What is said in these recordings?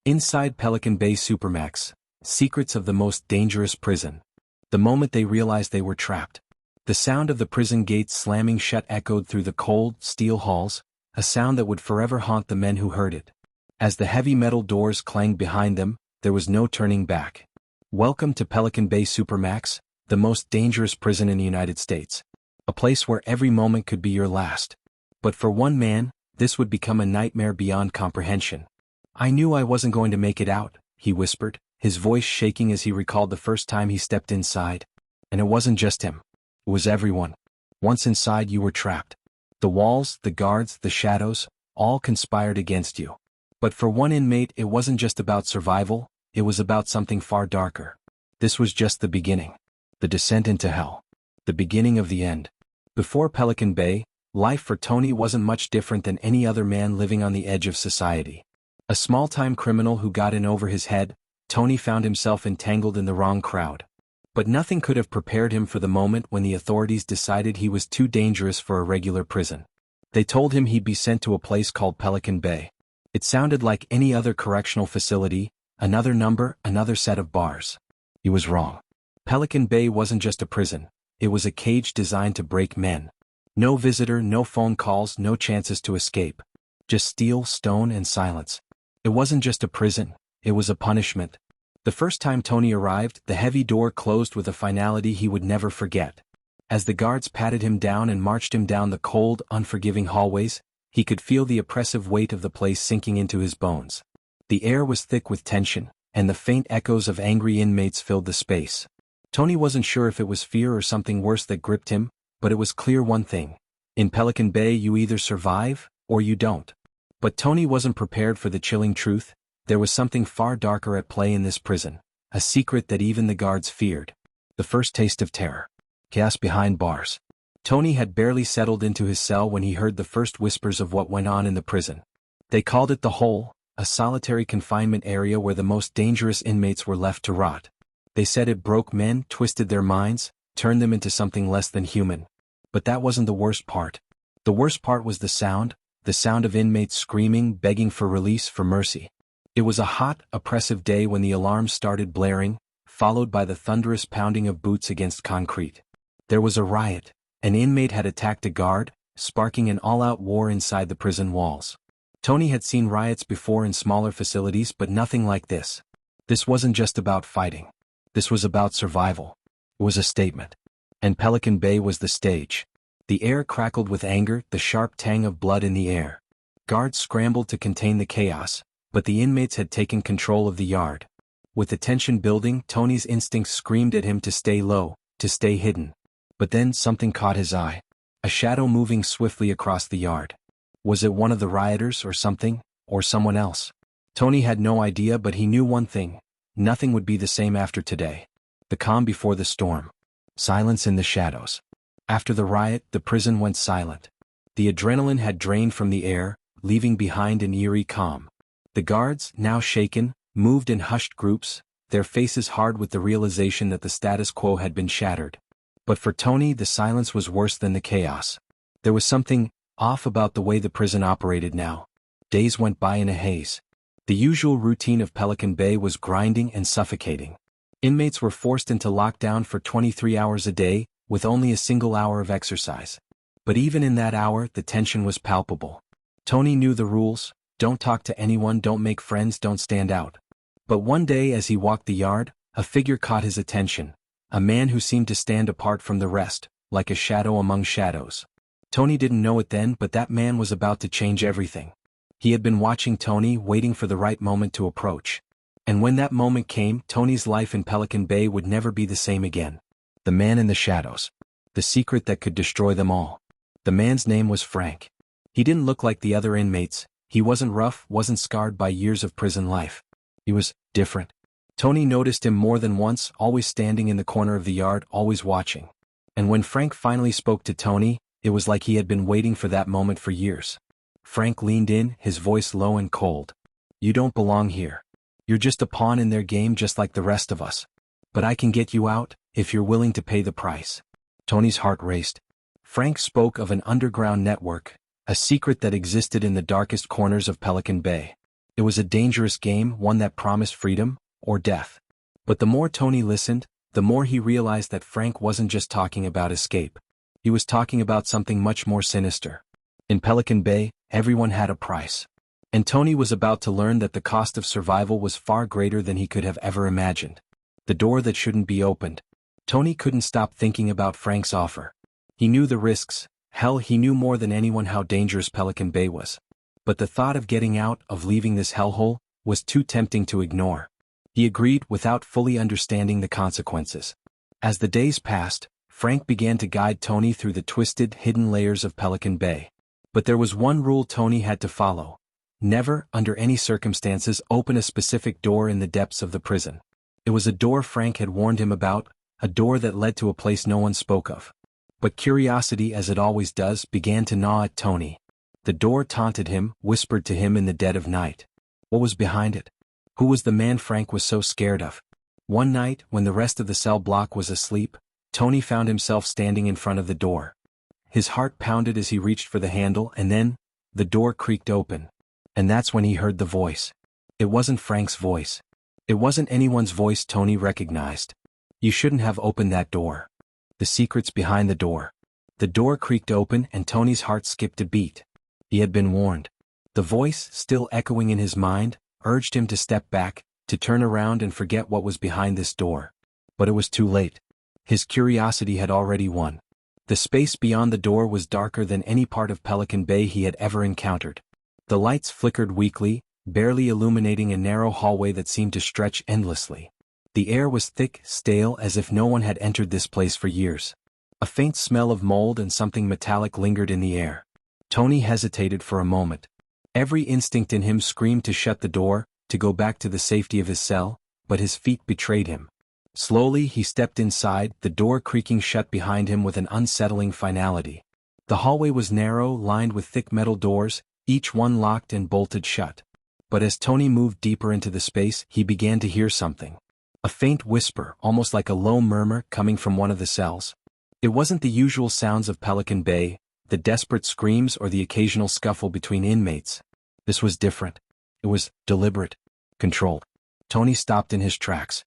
Inside Pelican Bay Supermax, secrets of the most dangerous prison. The moment they realized they were trapped, the sound of the prison gates slamming shut echoed through the cold, steel halls, a sound that would forever haunt the men who heard it. As the heavy metal doors clanged behind them, there was no turning back. Welcome to Pelican Bay Supermax, the most dangerous prison in the United States. A place where every moment could be your last. But for one man, this would become a nightmare beyond comprehension. "I knew I wasn't going to make it out," he whispered, his voice shaking as he recalled the first time he stepped inside. And it wasn't just him. It was everyone. Once inside, you were trapped. The walls, the guards, the shadows, all conspired against you. But for one inmate, it wasn't just about survival, it was about something far darker. This was just the beginning. The descent into hell. The beginning of the end. Before Pelican Bay, life for Tony wasn't much different than any other man living on the edge of society. A small-time criminal who got in over his head, Tony found himself entangled in the wrong crowd. But nothing could have prepared him for the moment when the authorities decided he was too dangerous for a regular prison. They told him he'd be sent to a place called Pelican Bay. It sounded like any other correctional facility, another number, another set of bars. He was wrong. Pelican Bay wasn't just a prison, it was a cage designed to break men. No visitor, no phone calls, no chances to escape. Just steel, stone, and silence. It wasn't just a prison, it was a punishment. The first time Tony arrived, the heavy door closed with a finality he would never forget. As the guards patted him down and marched him down the cold, unforgiving hallways, he could feel the oppressive weight of the place sinking into his bones. The air was thick with tension, and the faint echoes of angry inmates filled the space. Tony wasn't sure if it was fear or something worse that gripped him, but it was clear one thing. In Pelican Bay, you either survive, or you don't. But Tony wasn't prepared for the chilling truth. There was something far darker at play in this prison, a secret that even the guards feared. The first taste of terror. Chaos behind bars. Tony had barely settled into his cell when he heard the first whispers of what went on in the prison. They called it the Hole, a solitary confinement area where the most dangerous inmates were left to rot. They said it broke men, twisted their minds, turned them into something less than human. But that wasn't the worst part. The worst part was the sound of inmates screaming, begging for release, for mercy. It was a hot, oppressive day when the alarms started blaring, followed by the thunderous pounding of boots against concrete. There was a riot. An inmate had attacked a guard, sparking an all-out war inside the prison walls. Tony had seen riots before in smaller facilities, but nothing like this. This wasn't just about fighting. This was about survival. It was a statement. And Pelican Bay was the stage. The air crackled with anger, the sharp tang of blood in the air. Guards scrambled to contain the chaos, but the inmates had taken control of the yard. With the tension building, Tony's instincts screamed at him to stay low, to stay hidden. But then something caught his eye. A shadow moving swiftly across the yard. Was it one of the rioters or something, or someone else? Tony had no idea, but he knew one thing. Nothing would be the same after today. The calm before the storm. Silence in the shadows. After the riot, the prison went silent. The adrenaline had drained from the air, leaving behind an eerie calm. The guards, now shaken, moved in hushed groups, their faces hard with the realization that the status quo had been shattered. But for Tony, the silence was worse than the chaos. There was something off about the way the prison operated now. Days went by in a haze. The usual routine of Pelican Bay was grinding and suffocating. Inmates were forced into lockdown for 23 hours a day, with only a single hour of exercise. But even in that hour, the tension was palpable. Tony knew the rules: don't talk to anyone, don't make friends, don't stand out. But one day as he walked the yard, a figure caught his attention. A man who seemed to stand apart from the rest, like a shadow among shadows. Tony didn't know it then, but that man was about to change everything. He had been watching Tony, waiting for the right moment to approach. And when that moment came, Tony's life in Pelican Bay would never be the same again. The man in the shadows. The secret that could destroy them all. The man's name was Frank. He didn't look like the other inmates. He wasn't rough, wasn't scarred by years of prison life. He was different. Tony noticed him more than once, always standing in the corner of the yard, always watching. And when Frank finally spoke to Tony, it was like he had been waiting for that moment for years. Frank leaned in, his voice low and cold. "You don't belong here. You're just a pawn in their game, just like the rest of us. But I can get you out, if you're willing to pay the price." Tony's heart raced. Frank spoke of an underground network, a secret that existed in the darkest corners of Pelican Bay. It was a dangerous game, one that promised freedom, or death. But the more Tony listened, the more he realized that Frank wasn't just talking about escape. He was talking about something much more sinister. In Pelican Bay, everyone had a price. And Tony was about to learn that the cost of survival was far greater than he could have ever imagined. The door that shouldn't be opened. Tony couldn't stop thinking about Frank's offer. He knew the risks. Hell, he knew more than anyone how dangerous Pelican Bay was. But the thought of getting out, of leaving this hellhole, was too tempting to ignore. He agreed without fully understanding the consequences. As the days passed, Frank began to guide Tony through the twisted, hidden layers of Pelican Bay. But there was one rule Tony had to follow. Never, under any circumstances, open a specific door in the depths of the prison. It was a door Frank had warned him about, a door that led to a place no one spoke of. But curiosity, as it always does, began to gnaw at Tony. The door taunted him, whispered to him in the dead of night. What was behind it? Who was the man Frank was so scared of? One night, when the rest of the cell block was asleep, Tony found himself standing in front of the door. His heart pounded as he reached for the handle, and then, the door creaked open. And that's when he heard the voice. It wasn't Frank's voice. It wasn't anyone's voice Tony recognized. You shouldn't have opened that door. The secret's behind the door. The door creaked open and Tony's heart skipped a beat. He had been warned. The voice, still echoing in his mind, urged him to step back, to turn around and forget what was behind this door. But it was too late. His curiosity had already won. The space beyond the door was darker than any part of Pelican Bay he had ever encountered. The lights flickered weakly, barely illuminating a narrow hallway that seemed to stretch endlessly. The air was thick, stale, as if no one had entered this place for years. A faint smell of mold and something metallic lingered in the air. Tony hesitated for a moment. Every instinct in him screamed to shut the door, to go back to the safety of his cell, but his feet betrayed him. Slowly he stepped inside, the door creaking shut behind him with an unsettling finality. The hallway was narrow, lined with thick metal doors, each one locked and bolted shut. But as Tony moved deeper into the space, he began to hear something. A faint whisper, almost like a low murmur, coming from one of the cells. It wasn't the usual sounds of Pelican Bay, the desperate screams or the occasional scuffle between inmates. This was different. It was deliberate, controlled. Tony stopped in his tracks.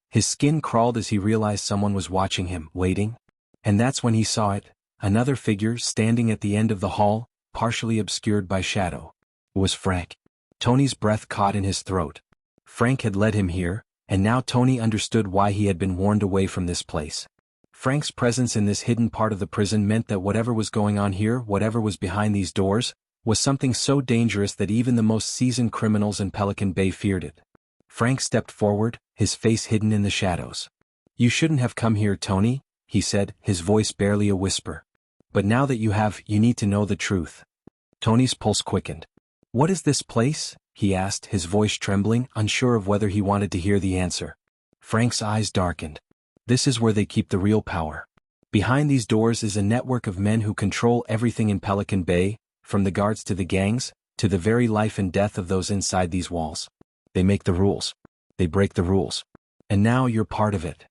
His skin crawled as he realized someone was watching him, waiting. And that's when he saw it, another figure standing at the end of the hall, partially obscured by shadow. It was Frank. Tony's breath caught in his throat. Frank had led him here, and now Tony understood why he had been warned away from this place. Frank's presence in this hidden part of the prison meant that whatever was going on here, whatever was behind these doors, was something so dangerous that even the most seasoned criminals in Pelican Bay feared it. Frank stepped forward, his face hidden in the shadows. "You shouldn't have come here, Tony," he said, his voice barely a whisper. "But now that you have, you need to know the truth." Tony's pulse quickened. "What is this place?" he asked, his voice trembling, unsure of whether he wanted to hear the answer. Frank's eyes darkened. "This is where they keep the real power. Behind these doors is a network of men who control everything in Pelican Bay, from the guards to the gangs, to the very life and death of those inside these walls. They make the rules. They break the rules. And now you're part of it."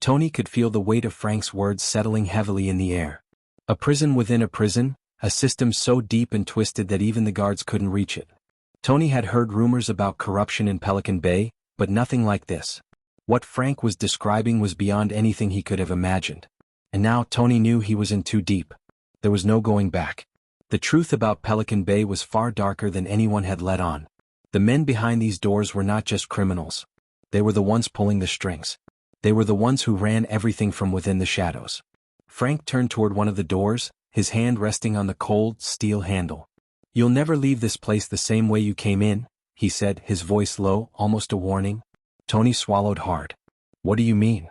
Tony could feel the weight of Frank's words settling heavily in the air. A prison within a prison, a system so deep and twisted that even the guards couldn't reach it. Tony had heard rumors about corruption in Pelican Bay, but nothing like this. What Frank was describing was beyond anything he could have imagined. And now Tony knew he was in too deep. There was no going back. The truth about Pelican Bay was far darker than anyone had let on. The men behind these doors were not just criminals. They were the ones pulling the strings. They were the ones who ran everything from within the shadows. Frank turned toward one of the doors, his hand resting on the cold, steel handle. "You'll never leave this place the same way you came in," he said, his voice low, almost a warning. Tony swallowed hard. "What do you mean?"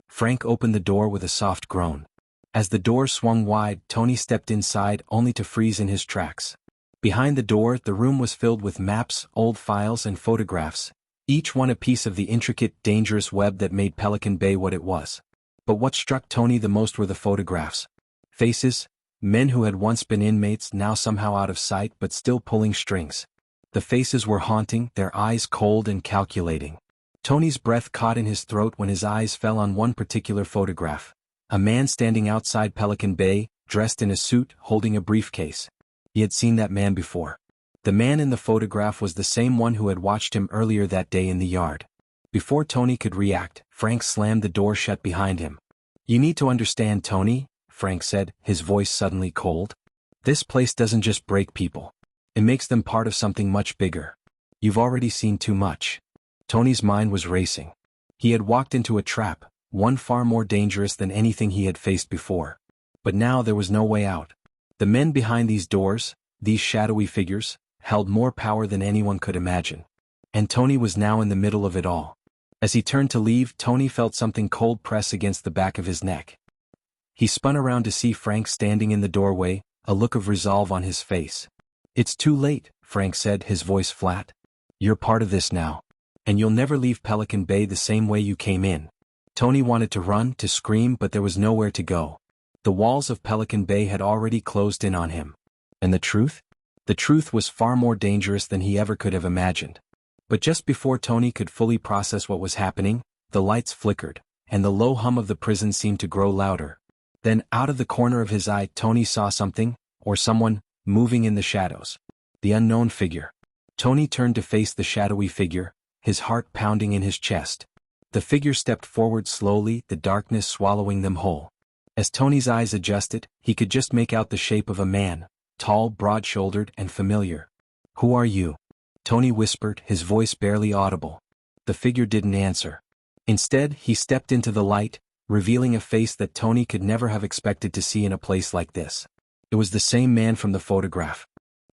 Frank opened the door with a soft groan. As the door swung wide, Tony stepped inside, only to freeze in his tracks. Behind the door, the room was filled with maps, old files, and photographs, each one a piece of the intricate, dangerous web that made Pelican Bay what it was. But what struck Tony the most were the photographs. Faces, men who had once been inmates, now somehow out of sight but still pulling strings. The faces were haunting, their eyes cold and calculating. Tony's breath caught in his throat when his eyes fell on one particular photograph. A man standing outside Pelican Bay, dressed in a suit, holding a briefcase. He had seen that man before. The man in the photograph was the same one who had watched him earlier that day in the yard. Before Tony could react, Frank slammed the door shut behind him. "You need to understand, Tony," Frank said, his voice suddenly cold. "This place doesn't just break people. It makes them part of something much bigger. You've already seen too much." Tony's mind was racing. He had walked into a trap, one far more dangerous than anything he had faced before. But now there was no way out. The men behind these doors, these shadowy figures, held more power than anyone could imagine. And Tony was now in the middle of it all. As he turned to leave, Tony felt something cold press against the back of his neck. He spun around to see Frank standing in the doorway, a look of resolve on his face. "It's too late," Frank said, his voice flat. "You're part of this now. And you'll never leave Pelican Bay the same way you came in." Tony wanted to run, to scream, but there was nowhere to go. The walls of Pelican Bay had already closed in on him. And the truth? The truth was far more dangerous than he ever could have imagined. But just before Tony could fully process what was happening, the lights flickered, and the low hum of the prison seemed to grow louder. Then, out of the corner of his eye, Tony saw something, or someone, moving in the shadows. The unknown figure. Tony turned to face the shadowy figure, his heart pounding in his chest. The figure stepped forward slowly, the darkness swallowing them whole. As Tony's eyes adjusted, he could just make out the shape of a man, tall, broad-shouldered, and familiar. "Who are you?" Tony whispered, his voice barely audible. The figure didn't answer. Instead, he stepped into the light, revealing a face that Tony could never have expected to see in a place like this. It was the same man from the photograph.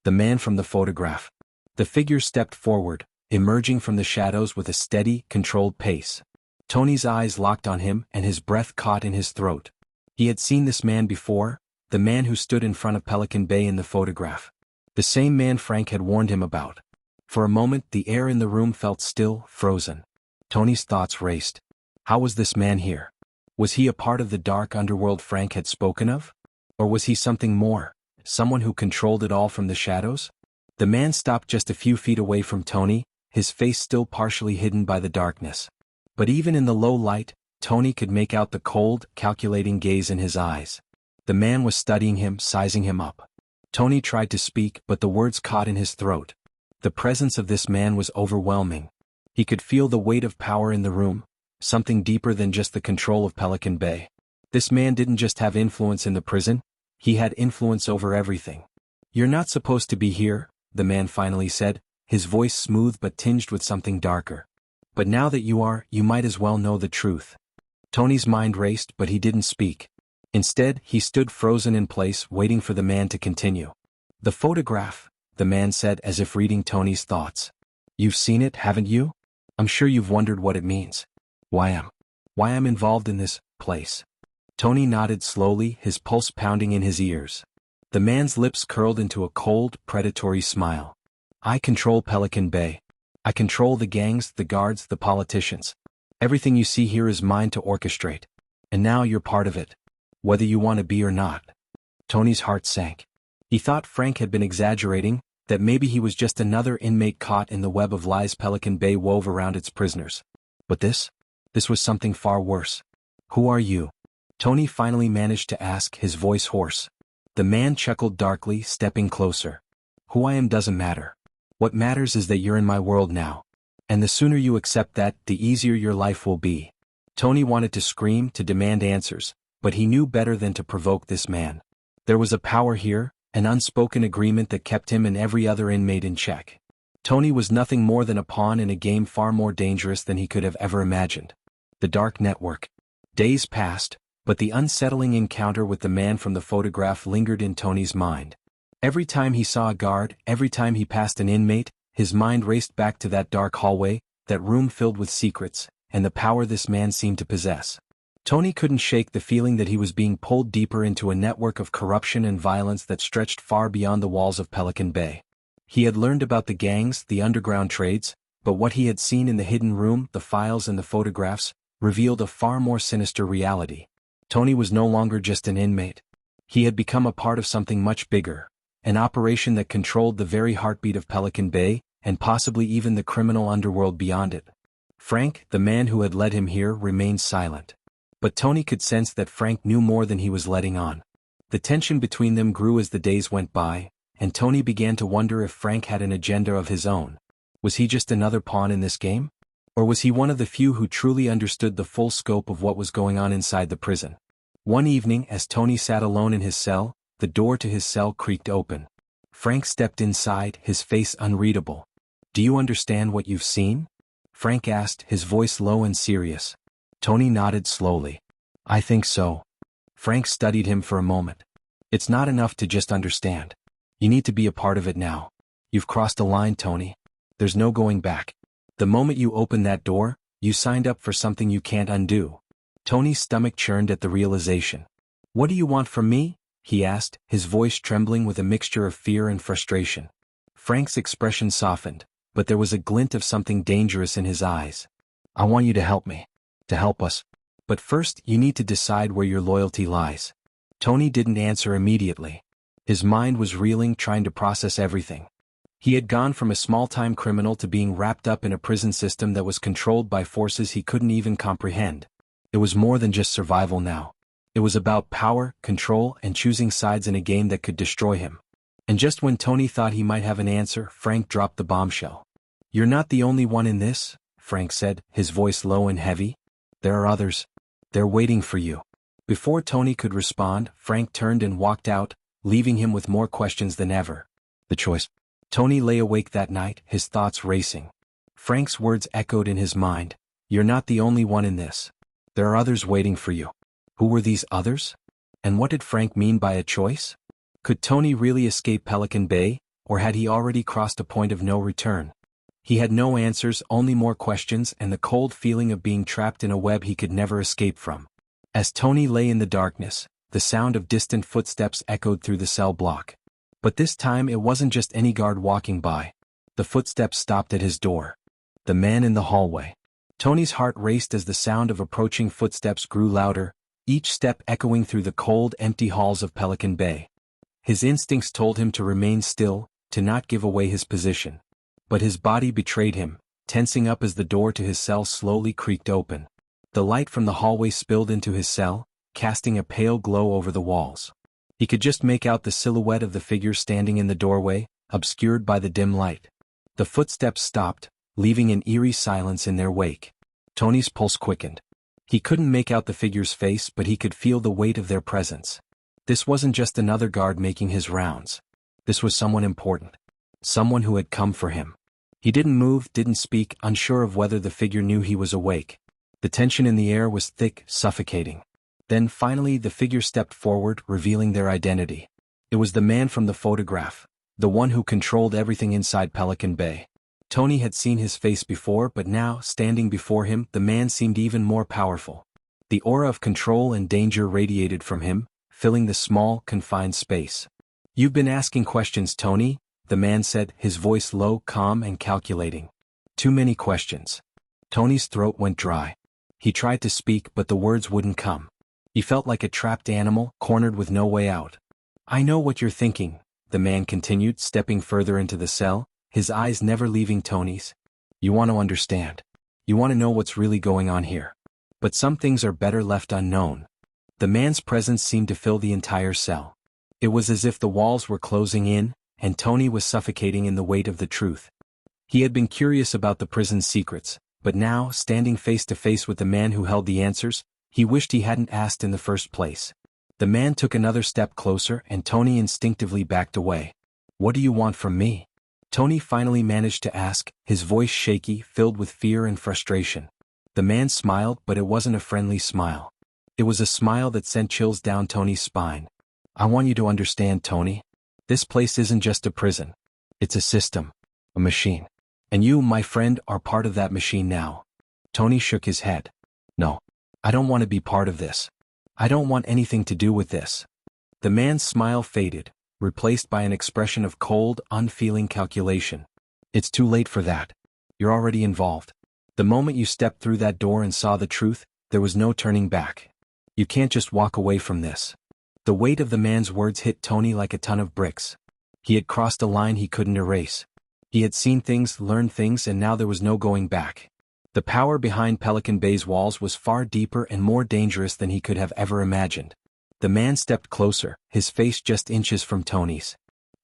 The man from the photograph. The figure stepped forward, emerging from the shadows with a steady, controlled pace. Tony's eyes locked on him, and his breath caught in his throat. He had seen this man before, the man who stood in front of Pelican Bay in the photograph. The same man Frank had warned him about. For a moment, the air in the room felt still, frozen. Tony's thoughts raced. How was this man here? Was he a part of the dark underworld Frank had spoken of? Or was he something more, someone who controlled it all from the shadows? The man stopped just a few feet away from Tony, his face still partially hidden by the darkness. But even in the low light, Tony could make out the cold, calculating gaze in his eyes. The man was studying him, sizing him up. Tony tried to speak, but the words caught in his throat. The presence of this man was overwhelming. He could feel the weight of power in the room, something deeper than just the control of Pelican Bay. This man didn't just have influence in the prison, he had influence over everything. "You're not supposed to be here," the man finally said, his voice smooth but tinged with something darker. "But now that you are, you might as well know the truth." Tony's mind raced, but he didn't speak. Instead, he stood frozen in place, waiting for the man to continue. "The photograph," the man said, as if reading Tony's thoughts. "You've seen it, haven't you? I'm sure you've wondered what it means. Why I'm involved in this place." Tony nodded slowly, his pulse pounding in his ears. The man's lips curled into a cold, predatory smile. "I control Pelican Bay. I control the gangs, the guards, the politicians. Everything you see here is mine to orchestrate. And now you're part of it. Whether you want to be or not." Tony's heart sank. He thought Frank had been exaggerating, that maybe he was just another inmate caught in the web of lies Pelican Bay wove around its prisoners. But this was something far worse. "Who are you?" Tony finally managed to ask, his voice hoarse. The man chuckled darkly, stepping closer. "Who I am doesn't matter. What matters is that you're in my world now. And the sooner you accept that, the easier your life will be." Tony wanted to scream, to demand answers, but he knew better than to provoke this man. There was a power here, an unspoken agreement that kept him and every other inmate in check. Tony was nothing more than a pawn in a game far more dangerous than he could have ever imagined. The dark network. Days passed, but the unsettling encounter with the man from the photograph lingered in Tony's mind. Every time he saw a guard, every time he passed an inmate, his mind raced back to that dark hallway, that room filled with secrets, and the power this man seemed to possess. Tony couldn't shake the feeling that he was being pulled deeper into a network of corruption and violence that stretched far beyond the walls of Pelican Bay. He had learned about the gangs, the underground trades, but what he had seen in the hidden room, the files and the photographs, revealed a far more sinister reality. Tony was no longer just an inmate. He had become a part of something much bigger, an operation that controlled the very heartbeat of Pelican Bay, and possibly even the criminal underworld beyond it. Frank, the man who had led him here, remained silent. But Tony could sense that Frank knew more than he was letting on. The tension between them grew as the days went by, and Tony began to wonder if Frank had an agenda of his own. Was he just another pawn in this game? Or was he one of the few who truly understood the full scope of what was going on inside the prison? One evening, as Tony sat alone in his cell, the door to his cell creaked open. Frank stepped inside, his face unreadable. "Do you understand what you've seen?" Frank asked, his voice low and serious. Tony nodded slowly. "I think so." Frank studied him for a moment. "It's not enough to just understand. You need to be a part of it now. You've crossed a line, Tony. There's no going back. The moment you opened that door, you signed up for something you can't undo." Tony's stomach churned at the realization. "What do you want from me?" he asked, his voice trembling with a mixture of fear and frustration. Frank's expression softened, but there was a glint of something dangerous in his eyes. "I want you to help me. To help us. But first, you need to decide where your loyalty lies." Tony didn't answer immediately. His mind was reeling, trying to process everything. He had gone from a small-time criminal to being wrapped up in a prison system that was controlled by forces he couldn't even comprehend. It was more than just survival now. It was about power, control, and choosing sides in a game that could destroy him. And just when Tony thought he might have an answer, Frank dropped the bombshell. "You're not the only one in this," Frank said, his voice low and heavy. "There are others. They're waiting for you." Before Tony could respond, Frank turned and walked out, leaving him with more questions than ever. The choice. Tony lay awake that night, his thoughts racing. Frank's words echoed in his mind. "You're not the only one in this. There are others waiting for you." Who were these others? And what did Frank mean by a choice? Could Tony really escape Pelican Bay, or had he already crossed a point of no return? He had no answers, only more questions and the cold feeling of being trapped in a web he could never escape from. As Tony lay in the darkness, the sound of distant footsteps echoed through the cell block. But this time it wasn't just any guard walking by. The footsteps stopped at his door. The man in the hallway. Tony's heart raced as the sound of approaching footsteps grew louder, each step echoing through the cold, empty halls of Pelican Bay. His instincts told him to remain still, to not give away his position. But his body betrayed him, tensing up as the door to his cell slowly creaked open. The light from the hallway spilled into his cell, casting a pale glow over the walls. He could just make out the silhouette of the figure standing in the doorway, obscured by the dim light. The footsteps stopped, leaving an eerie silence in their wake. Tony's pulse quickened. He couldn't make out the figure's face, but he could feel the weight of their presence. This wasn't just another guard making his rounds. This was someone important. Someone who had come for him. He didn't move, didn't speak, unsure of whether the figure knew he was awake. The tension in the air was thick, suffocating. Then finally the figure stepped forward, revealing their identity. It was the man from the photograph, the one who controlled everything inside Pelican Bay. Tony had seen his face before, but now, standing before him, the man seemed even more powerful. The aura of control and danger radiated from him, filling the small, confined space. "You've been asking questions, Tony," the man said, his voice low, calm, and calculating. "Too many questions." Tony's throat went dry. He tried to speak, but the words wouldn't come. He felt like a trapped animal, cornered with no way out. "I know what you're thinking," the man continued, stepping further into the cell, his eyes never leaving Tony's. "You want to understand. You want to know what's really going on here. But some things are better left unknown." The man's presence seemed to fill the entire cell. It was as if the walls were closing in, and Tony was suffocating in the weight of the truth. He had been curious about the prison's secrets, but now, standing face to face with the man who held the answers, he wished he hadn't asked in the first place. The man took another step closer, and Tony instinctively backed away. "What do you want from me?" Tony finally managed to ask, his voice shaky, filled with fear and frustration. The man smiled, but it wasn't a friendly smile. It was a smile that sent chills down Tony's spine. "I want you to understand, Tony. This place isn't just a prison. It's a system. A machine. And you, my friend, are part of that machine now." Tony shook his head. "No. I don't want to be part of this. I don't want anything to do with this." The man's smile faded, replaced by an expression of cold, unfeeling calculation. "It's too late for that. You're already involved. The moment you stepped through that door and saw the truth, there was no turning back. You can't just walk away from this." The weight of the man's words hit Tony like a ton of bricks. He had crossed a line he couldn't erase. He had seen things, learned things, and now there was no going back. The power behind Pelican Bay's walls was far deeper and more dangerous than he could have ever imagined. The man stepped closer, his face just inches from Tony's.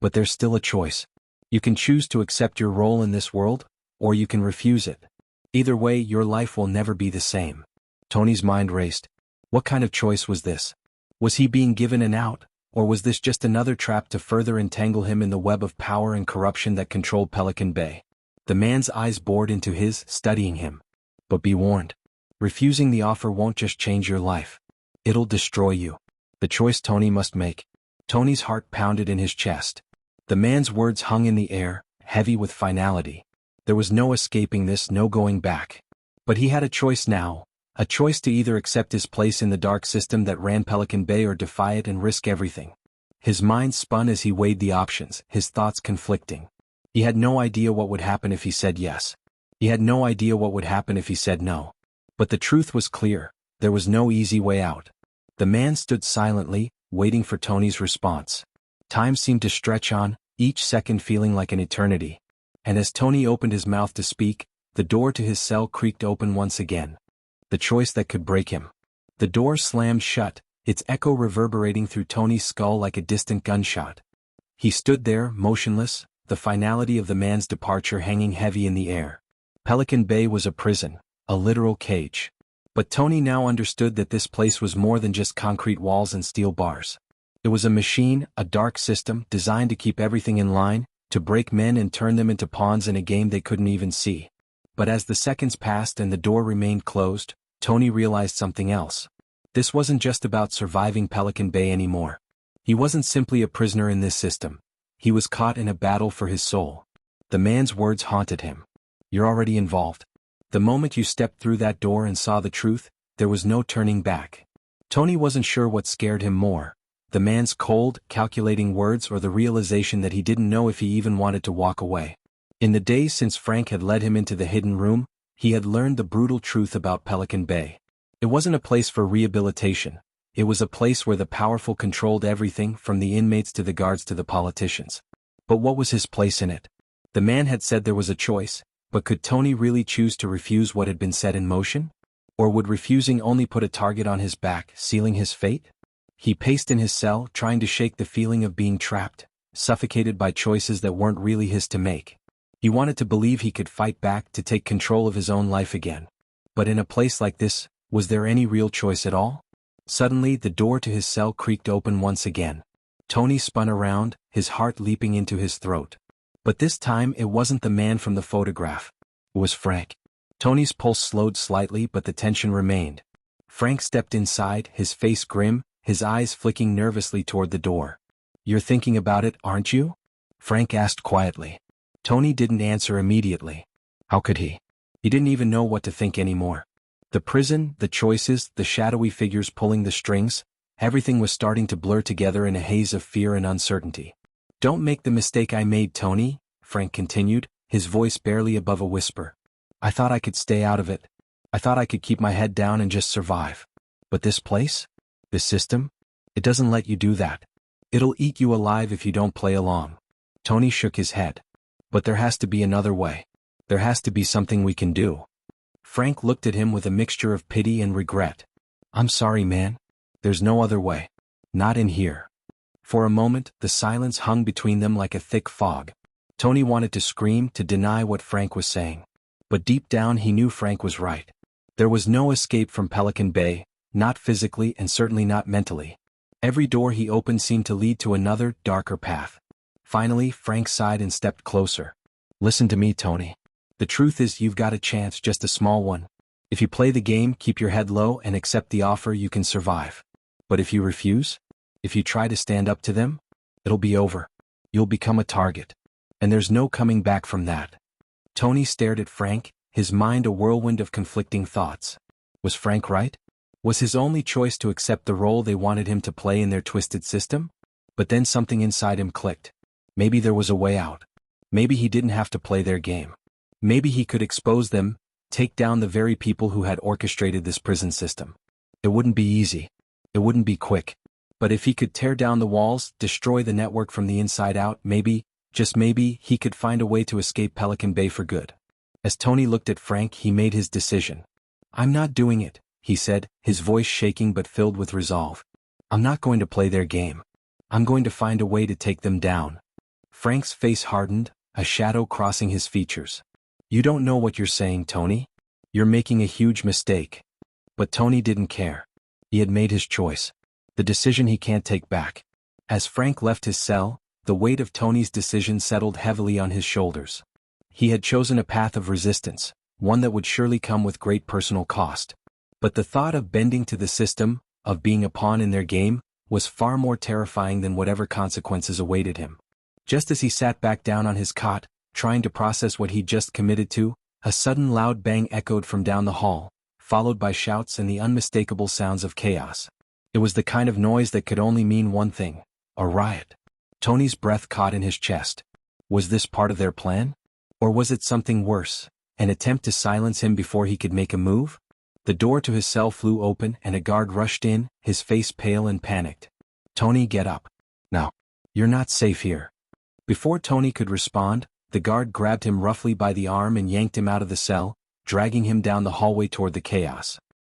But there's still a choice. You can choose to accept your role in this world, or you can refuse it. Either way, your life will never be the same. Tony's mind raced. What kind of choice was this? Was he being given an out, or was this just another trap to further entangle him in the web of power and corruption that controlled Pelican Bay? The man's eyes bored into his, studying him. But be warned. Refusing the offer won't just change your life. It'll destroy you. The choice Tony must make. Tony's heart pounded in his chest. The man's words hung in the air, heavy with finality. There was no escaping this, no going back. But he had a choice now, a choice to either accept his place in the dark system that ran Pelican Bay or defy it and risk everything. His mind spun as he weighed the options, his thoughts conflicting. He had no idea what would happen if he said yes. He had no idea what would happen if he said no. But the truth was clear, there was no easy way out. The man stood silently, waiting for Tony's response. Time seemed to stretch on, each second feeling like an eternity. And as Tony opened his mouth to speak, the door to his cell creaked open once again. The choice that could break him. The door slammed shut, its echo reverberating through Tony's skull like a distant gunshot. He stood there, motionless, the finality of the man's departure hanging heavy in the air. Pelican Bay was a prison, a literal cage. But Tony now understood that this place was more than just concrete walls and steel bars. It was a machine, a dark system, designed to keep everything in line, to break men and turn them into pawns in a game they couldn't even see. But as the seconds passed and the door remained closed, Tony realized something else. This wasn't just about surviving Pelican Bay anymore. He wasn't simply a prisoner in this system. He was caught in a battle for his soul. The man's words haunted him. You're already involved. The moment you stepped through that door and saw the truth, there was no turning back. Tony wasn't sure what scared him more, the man's cold, calculating words or the realization that he didn't know if he even wanted to walk away. In the days since Frank had led him into the hidden room, he had learned the brutal truth about Pelican Bay. It wasn't a place for rehabilitation. It was a place where the powerful controlled everything from the inmates to the guards to the politicians. But what was his place in it? The man had said there was a choice. But could Tony really choose to refuse what had been set in motion? Or would refusing only put a target on his back, sealing his fate? He paced in his cell, trying to shake the feeling of being trapped, suffocated by choices that weren't really his to make. He wanted to believe he could fight back to take control of his own life again. But in a place like this, was there any real choice at all? Suddenly, the door to his cell creaked open once again. Tony spun around, his heart leaping into his throat. But this time it wasn't the man from the photograph. It was Frank. Tony's pulse slowed slightly, but the tension remained. Frank stepped inside, his face grim, his eyes flicking nervously toward the door. You're thinking about it, aren't you? Frank asked quietly. Tony didn't answer immediately. How could he? He didn't even know what to think anymore. The prison, the choices, the shadowy figures pulling the strings, everything was starting to blur together in a haze of fear and uncertainty. Don't make the mistake I made, Tony, Frank continued, his voice barely above a whisper. I thought I could stay out of it. I thought I could keep my head down and just survive. But this place? This system? It doesn't let you do that. It'll eat you alive if you don't play along. Tony shook his head. But there has to be another way. There has to be something we can do. Frank looked at him with a mixture of pity and regret. I'm sorry, man. There's no other way. Not in here. For a moment, the silence hung between them like a thick fog. Tony wanted to scream, to deny what Frank was saying. But deep down he knew Frank was right. There was no escape from Pelican Bay, not physically and certainly not mentally. Every door he opened seemed to lead to another, darker path. Finally, Frank sighed and stepped closer. Listen to me, Tony. The truth is you've got a chance, just a small one. If you play the game, keep your head low and accept the offer, you can survive. But if you refuse? If you try to stand up to them, it'll be over. You'll become a target. And there's no coming back from that. Tony stared at Frank, his mind a whirlwind of conflicting thoughts. Was Frank right? Was his only choice to accept the role they wanted him to play in their twisted system? But then something inside him clicked. Maybe there was a way out. Maybe he didn't have to play their game. Maybe he could expose them, take down the very people who had orchestrated this prison system. It wouldn't be easy. It wouldn't be quick. But if he could tear down the walls, destroy the network from the inside out, maybe, just maybe, he could find a way to escape Pelican Bay for good. As Tony looked at Frank, he made his decision. I'm not doing it, he said, his voice shaking but filled with resolve. I'm not going to play their game. I'm going to find a way to take them down. Frank's face hardened, a shadow crossing his features. "You don't know what you're saying, Tony. You're making a huge mistake." But Tony didn't care. He had made his choice. The decision he can't take back. As Frank left his cell, the weight of Tony's decision settled heavily on his shoulders. He had chosen a path of resistance, one that would surely come with great personal cost. But the thought of bending to the system, of being a pawn in their game, was far more terrifying than whatever consequences awaited him. Just as he sat back down on his cot, trying to process what he'd just committed to, a sudden loud bang echoed from down the hall, followed by shouts and the unmistakable sounds of chaos. It was the kind of noise that could only mean one thing: a riot. Tony's breath caught in his chest. Was this part of their plan? Or was it something worse, an attempt to silence him before he could make a move? The door to his cell flew open and a guard rushed in, his face pale and panicked. "Tony, get up. Now. You're not safe here." Before Tony could respond, the guard grabbed him roughly by the arm and yanked him out of the cell, dragging him down the hallway toward the chaos.